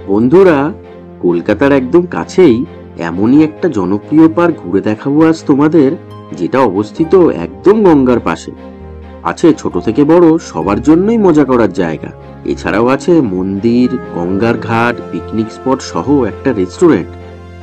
বন্ধুরা, কলকাতার একদম কাছেই এমনই একটা জনপ্রিয় পার্ক ঘুরে দেখাবো আজ তোমাদের, যেটা অবস্থিত একদম গঙ্গার পাশে। আছে ছোট থেকে বড় সবার জন্যই মজা করার জায়গা। এছাড়াও আছে মন্দির, গঙ্গার ঘাট, পিকনিক স্পট সহ একটা রেস্টুরেন্ট।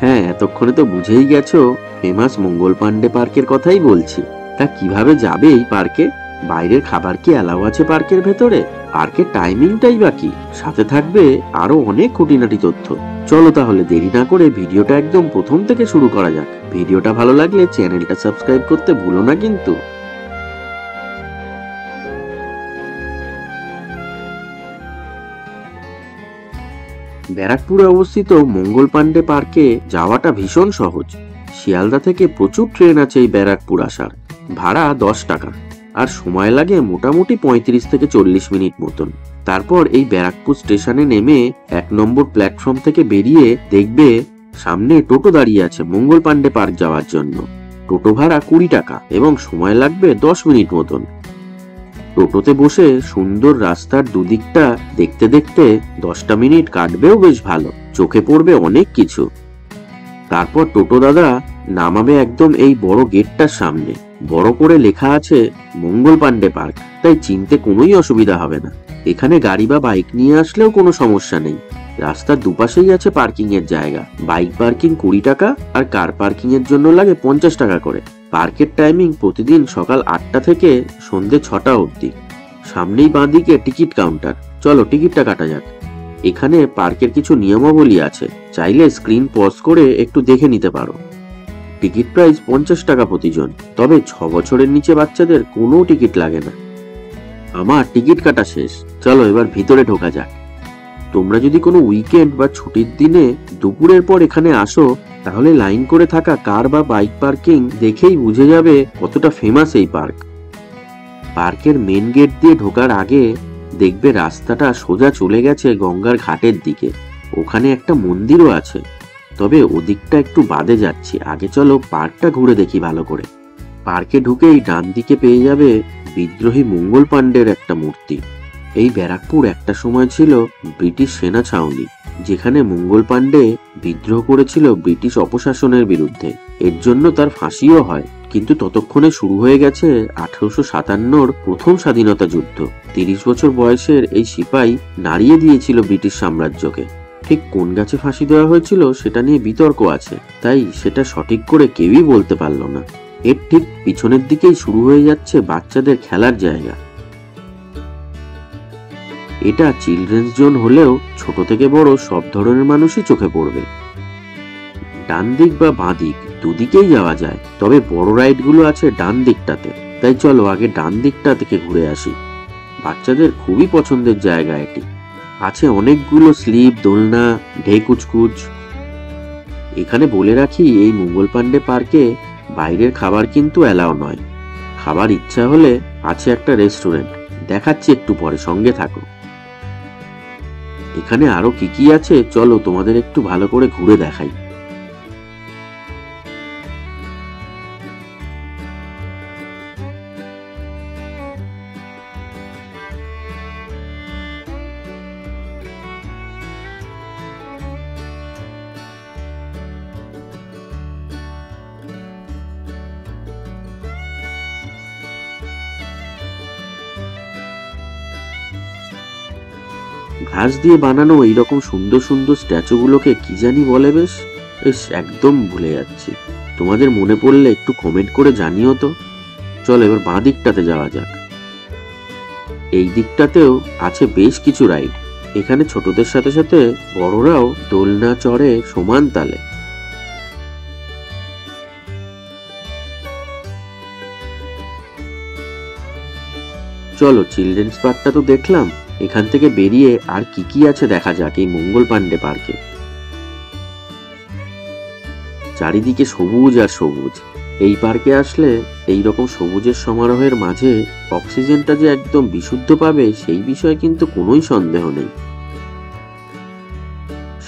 হ্যাঁ, এতক্ষণে তো বুঝেই গেছো, ফেমাস মঙ্গল পান্ডে পার্কের কথাই বলছি। তা কিভাবে যাবে এই পার্কে? বাইরের খাবার কি অ্যালাউ আছে পার্কের ভেতরে? পার্কের টাইমিংটাই বাকি, সাথে থাকবে আরো অনেক খুঁটিনাটি তথ্য। চলো তাহলে দেরি না করে ভিডিওটা একদম প্রথম থেকে শুরু করা যাক। ভিডিওটা ভালো লাগলে চ্যানেলটা সাবস্ক্রাইব করতে ভুলো না কিন্তু। ব্যারাকপুরে অবস্থিত মঙ্গল পান্ডে পার্কে যাওয়াটা ভীষণ সহজ। শিয়ালদা থেকে প্রচুর ট্রেন আছে এই ব্যারাকপুর আসার। ভাড়া 10 টাকা, আর সময় লাগে মোটামুটি 35 থেকে 40 মিনিট মতন। তারপর এই ব্যারাকপুর স্টেশনে নেমে 1 নম্বর প্ল্যাটফর্ম থেকে বেরিয়ে দেখবে সামনে টোটো দাঁড়িয়ে আছে মঙ্গল পান্ডে পার্ক যাওয়ার জন্য। টোটো ভাড়া 20 টাকা এবং সময় লাগবে 10 মিনিট মতন। টোটোতে বসে সুন্দর রাস্তার দুদিকটা দেখতে দেখতে 10টা মিনিট কাটবেও বেশ ভালো, চোখে পড়বে অনেক কিছু। তারপর টোটো দাদা নামাবে একদম এই বড় গেটটার সামনে। বড় করে লেখা আছে মঙ্গল পান্ডে পার্ক, তাই চিনতে কোনোই অসুবিধা হবে না। এখানে গাড়ি বা বাইক নিয়ে আসলেও কোনো সমস্যা নেই। রাস্তার দুপাশেই আছে পার্কিং এর জায়গা। বাইক পার্কিং 20 টাকা আর কার পার্কিং এর জন্য লাগে 50 টাকা করে। পার্কের টাইমিং প্রতিদিন সকাল 8টা থেকে সন্ধ্যে 6টা অবধি। সামনেই বাঁদিকে টিকিট কাউন্টার। চলো টিকিটটা কাটা যাক। এখানে পার্কের কিছু নিয়মাবলী আছে, চাইলে স্ক্রিন পজ করে একটু দেখে নিতে পারো। টিকিট প্রাইস 50 টাকা প্রতিজন, তবে 6 বছরের নিচে বাচ্চাদের কোনো টিকিট লাগে না। আমার টিকিট কাটা শেষ, চলো এবার ভিতরে ঢোকা যাক। তোমরা যদি কোনো উইকেন্ড বা ছুটির দিনে দুপুরের পর এখানে আসো, তাহলে লাইন করে থাকা কার বা বাইক পার্কিং দেখেই বুঝে যাবে কতটা ফেমাস এই পার্ক। পার্কের মেন গেট দিয়ে ঢোকার আগে দেখবে রাস্তাটা সোজা চলে গেছে গঙ্গার ঘাটের দিকে। ওখানে একটা মন্দিরও আছে, তবে ওদিকটা একটু বাদে যাচ্ছি। আগে চলো পার্কটা ঘুরে দেখি ভালো করে। পার্কে ঢুকেই ডান দিকে পেয়ে যাবে বিদ্রোহী মঙ্গল পান্ডের একটা মূর্তি। এই ব্যারাকপুর একটা সময় ছিল ব্রিটিশ সেনা ছাউনি, যেখানে মঙ্গল পান্ডে বিদ্রোহ করেছিল ব্রিটিশ অপশাসনের বিরুদ্ধে। এর জন্য তার ফাঁসিও হয়। কিন্তু ততক্ষণে শুরু হয়ে গেছে 1857-র প্রথম স্বাধীনতা যুদ্ধ। 30 বছর বয়সের এই সিপাই নাড়িয়ে দিয়েছিল ব্রিটিশ সাম্রাজ্যকে। ঠিক কোন গাছে ফাঁসি দেওয়া হয়েছিল সেটা নিয়ে বিতর্ক আছে, তাই সেটা সঠিক করে কেউই বলতে পারল না। এর ঠিক পিছনের দিকেই শুরু হয়ে যাচ্ছে বাচ্চাদের খেলার জায়গা। এটা চিলড্রেন্স জোন হলেও ছোট থেকে বড় সব ধরনের মানুষই চোখে পড়বে। ডান দিক বা বাঁ দিক দুদিকেই যাওয়া যায়, তবে বড় রাইড গুলো আছে ডান দিকটাতে। তাই চলো আগে ডান দিকটা থেকে ঘুরে আসি। বাচ্চাদের খুবই পছন্দের জায়গা এটি। আছে অনেকগুলো স্লিপ, দোলনা, ঢেউ কুচকুচ। এখানে বলে রাখি, এই মঙ্গল পান্ডে পার্কে বাইরের খাবার কিন্তু অ্যালাউ নয়। খাবার ইচ্ছা হলে আছে একটা রেস্টুরেন্ট, দেখাচ্ছি একটু পরে, সঙ্গে থাকো। এখানে আরো কি কি আছে চলো তোমাদের একটু ভালো করে ঘুরে দেখাই। ঘাস দিয়ে বানানো এইরকম সুন্দর সুন্দর স্ট্যাচুগুলোকে কি জানি বলে, বেশ একদম ভুলে যাচ্ছি। তোমাদের মনে পড়লে একটু কমেন্ট করে জানিও তো। চলো এবার বাঁ দিকটাতে যাওয়া যাক। এই দিকটাতেও আছে বেশ কিছু রাইড। এখানে ছোটদের সাথে সাথে বড়রাও দোলনা চড়ে সমান তালে। চলো চিলড্রেন্স পার্কটা তো দেখলাম, এখান থেকে বেরিয়ে আর কি কি আছে দেখা যাক এই মঙ্গল পান্ডে পার্কে। চারিদিকে সবুজ আর সবুজ। এই পার্কে আসলে এই রকম সবুজের সমারোহের মাঝে অক্সিজেনটা যে একদম বিশুদ্ধ পাবে সেই বিষয়ে কিন্তু কোনোই সন্দেহ নেই।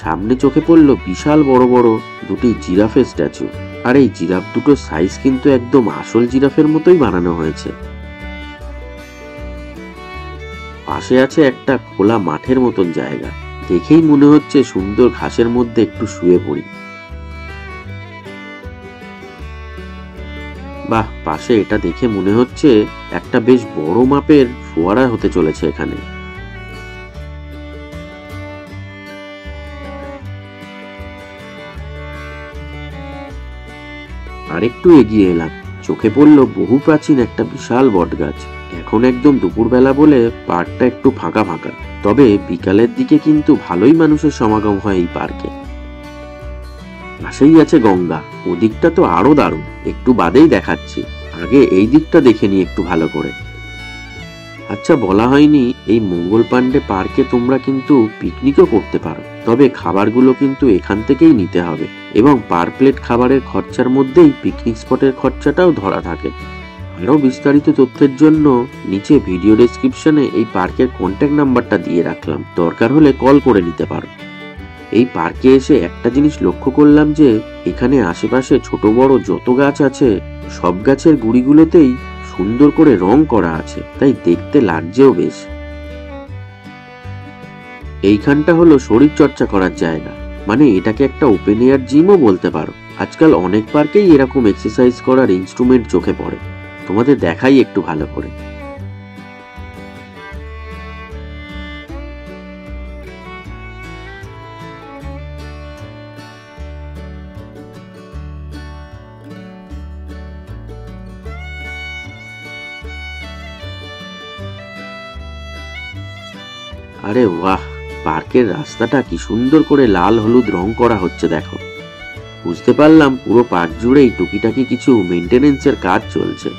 সামনে চোখে পড়লো বিশাল বড় বড় দুটি জিরাফের স্ট্যাচু। আর এই জিরাফ দুটোর সাইজ কিন্তু একদম আসল জিরাফের মতোই বানানো হয়েছে। পাশে আছে একটা খোলা মাঠের মতন জায়গা, দেখেই মনে হচ্ছে সুন্দর ঘাসের মধ্যে একটু শুয়ে পড়ি। বাহ, পাশে এটা দেখে মনে হচ্ছে একটা বেশ বড় মাপের ফোয়ারা হতে চলেছে এখানে। আরেকটু এগিয়ে এলাম, চোখে পড়ল বহু প্রাচীন একটা বিশাল বটগাছ। এখন একদম দুপুরবেলা বলে পার্কটা একটু ফাঁকা ফাঁকা, তবে বিকালের দিকে কিন্তু ভালোই মানুষের সমাগম হয় এই পার্কে। পাশেই আছে গঙ্গা, ওদিকটা তো আরো দারুণ, একটু বাদেই দেখাচ্ছি, আগে এই দিকটা দেখে নি একটু ভালো করে। আচ্ছা, বলা হয়নি এই মঙ্গল পান্ডে পার্কে তোমরা কিন্তু পিকনিকও করতে পারো, তবে খাবারগুলো কিন্তু এখান থেকেই নিতে হবে এবং পার প্লেট খাবারের খরচার মধ্যেই পিকনিক স্পটের খরচাটাও ধরা থাকে। আরো বিস্তারিত তথ্যের জন্য নিচে ভিডিও ডেসক্রিপশনে এই পার্কের কন্ট্যাক্ট নাম্বারটা দিয়ে রাখলাম, দরকার হলে কল করে নিতে পারো। এই পার্কে এসে একটা জিনিস লক্ষ্য করলাম যে এখানে আশেপাশে ছোট বড় যত গাছ আছে সব গাছের গুড়িগুলোতেই সুন্দর করে রং করা আছে, তাই দেখতে লাগছেও বেশ। এইখানটা হলো শরীর চর্চা করার জায়গা, মানে এটাকে একটা ওপেন এয়ার জিমও বলতে পারো। আজকাল অনেক পার্কেই এরকম এক্সারসাইজ করার ইনস্ট্রুমেন্ট চোখে পড়ে, তোমাদের দেখাই একটু ভালো করে। আরে বাহ, পার্কের রাস্তাটা কি সুন্দর করে লাল হলুদ রং করা হচ্ছে দেখো। বুঝতে পারলাম পুরো পার্ক জুড়েই টুকিটাকি কিছু মেইনটেনেন্সের কাজ চলছে।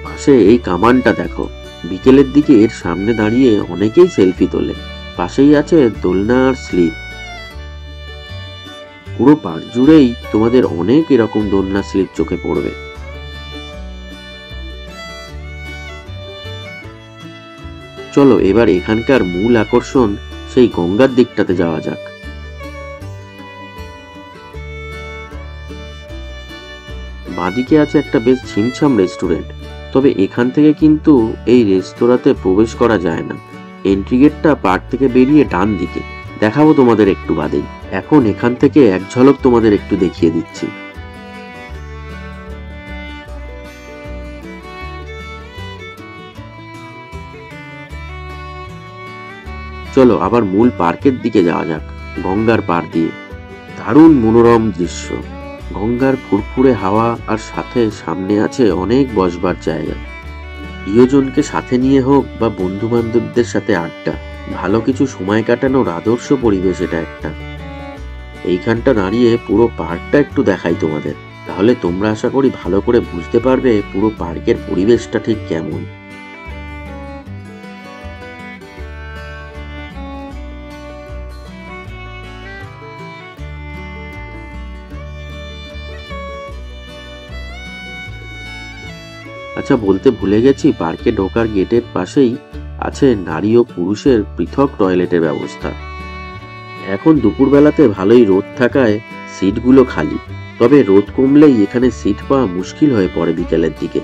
পাশে এই কামানটা দেখো, বিকেলের দিকে এর সামনে দাঁড়িয়ে অনেকেই সেলফি তোলে। পাশেই আছে দোলনা আর স্লিপ। পুরো পার্ক জুড়েই তোমাদের অনেক এরকম দোলনা স্লিপ চোখে পড়বে। চলো এবার এখানকার মূল আকর্ষণ সেই গঙ্গার দিকটাতে যাওয়া যাক। বাঁদিকে আছে একটা বেশ ছিমছাম রেস্টুরেন্ট, তবে এখান থেকে কিন্তু এই রেস্তোরাঁতে প্রবেশ করা যায় না। এন্ট্রি গেটটা পার্ক থেকে বেরিয়ে ডান দিকে, দেখাবো তোমাদের একটু বাদেই। এখন এখান থেকে এক ঝলক তোমাদের একটু দেখিয়ে দিচ্ছি। চলো আবার মূল পার্কের দিকে যাওয়া যাক, গঙ্গার পার দিয়ে। দারুণ মনোরম দৃশ্য, গঙ্গার ফুরফুরে হাওয়া আর সাথে সামনে আছে অনেক বসবার জায়গা। প্রিয়জনকে সাথে নিয়ে হোক বা বন্ধু বান্ধবদের সাথে আড্ডা, ভালো কিছু সময় কাটানোর আদর্শ পরিবেশ এটা একটা। এইখানটা দাঁড়িয়ে পুরো পার্কটা একটু দেখাই তোমাদের, তাহলে তোমরা আশা করি ভালো করে বুঝতে পারবে পুরো পার্কের পরিবেশটা ঠিক কেমন। আচ্ছা, বলতে ভুলে গেছি, পার্কে ঢোকার গেটের পাশেই আছে নারী ও পুরুষের পৃথক টয়লেটের ব্যবস্থা। এখন দুপুরবেলাতে ভালোই রোদ থাকায় সিটগুলো খালি, তবে রোদ কমলেই এখানে সিট পাওয়া মুশকিল হয়ে পড়ে বিকেলের দিকে।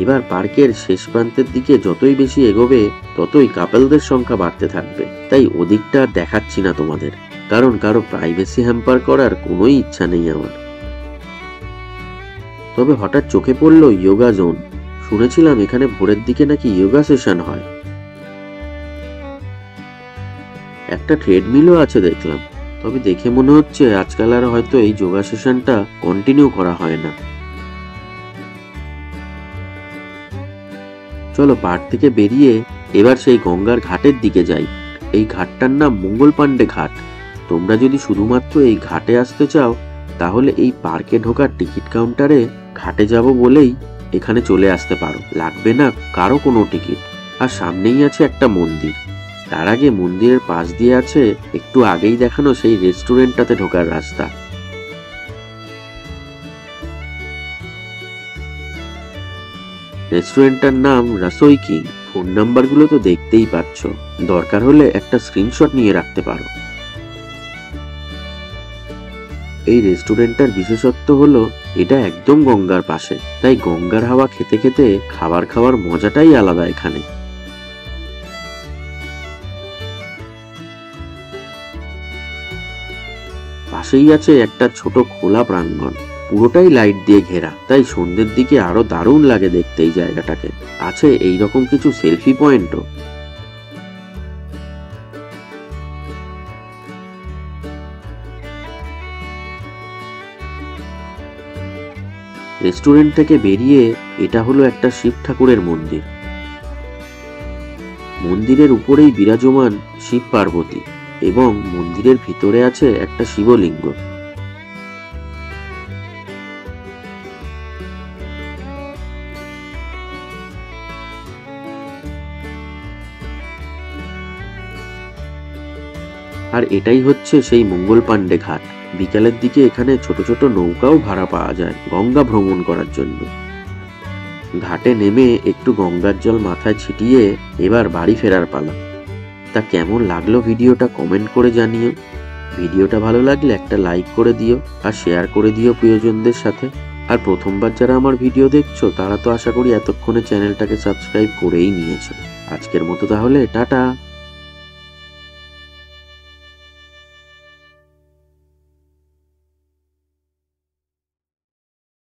এবার পার্কের শেষ প্রান্তের দিকে যতই বেশি এগোবে ততই কাপলদের সংখ্যা বাড়তে থাকবে, তাই ওদিকটা আর দেখাচ্ছি না তোমাদের, কারণ কারো প্রাইভেসি হ্যাম্পার করার কোনোই ইচ্ছা নেই আমার। তবে হঠাৎ চোখে পড়লো যোগা জোন, শুনেছিলাম এখানে ভোরের দিকে নাকি যোগা সেশন হয়। একটা ট্রেডমিলও আছে দেখলাম, তবে দেখে মনে হচ্ছে আজকাল আর হয়তো এই যোগা সেশনটা কন্টিনিউ করা হয় না। চলো পার্ক থেকে বেরিয়ে এবার সেই গঙ্গার ঘাটের দিকে যাই। এই ঘাটটার নাম মঙ্গল পান্ডে ঘাট। তোমরা যদি শুধুমাত্র এই ঘাটে আসতে চাও তাহলে এই পার্কে ঢোকার টিকিট কাউন্টারে ঘাটে যাব বলেই এখানে চলে আসতে পারো, লাগবে না কারো কোনো টিকিট। আর সামনেই আছে একটা মন্দির, তার আগে মন্দিরের পাশ দিয়ে আছে একটু আগেই দেখানো সেই রেস্টুরেন্টটাতে ঢোকার রাস্তা। রেস্টুরেন্টটার নাম রসোই কিং। ফোন নাম্বারগুলো তো দেখতেই পাচ্ছ, দরকার হলে একটা স্ক্রিনশট নিয়ে রাখতে পারো। এই রেস্টুরেন্টটার বিশেষত্ব হলো এটা একদম গঙ্গার পাশে, তাই গঙ্গার হাওয়া খেতে খেতে খাবার খাওয়ার মজাটাই আলাদা এখানে। পাশেই আছে একটা ছোট খোলা প্রাঙ্গণ, পুরোটাই লাইট দিয়ে ঘেরা, তাই সন্ধ্যের দিকে আরো দারুণ লাগে দেখতে এই জায়গাটাকে। আছে এইরকম কিছু সেলফি পয়েন্টও। রেস্টুরেন্ট থেকে বেরিয়ে এটা হলো একটা শিব ঠাকুরের মন্দির। মন্দিরের উপরেই বিরাজমান শিব পার্বতী এবং মন্দিরের ভিতরে আছে একটা শিবলিঙ্গ। আর এটাই হচ্ছে সেই মঙ্গল পাণ্ডে ঘাট। বিকালের দিকে এখানে ছোট ছোট নৌকাও ভাড়া পাওয়া যায় গঙ্গা ভ্রমণ করার জন্য। ঘাটে নেমে একটু গঙ্গার জল মাথায় ছিটিয়ে এবার বাড়ি ফেরার পালা। তা কেমন লাগলো ভিডিওটা কমেন্ট করে জানিও। ভিডিওটা ভালো লাগলে একটা লাইক করে দিও আর শেয়ার করে দিও প্রিয়জনদের সাথে। আর প্রথমবার যারা আমার ভিডিও দেখছো তারা তো আশা করি এতক্ষণে চ্যানেলটাকে সাবস্ক্রাইব করেই নিয়েছো। আজকের মতো তাহলে টাটা।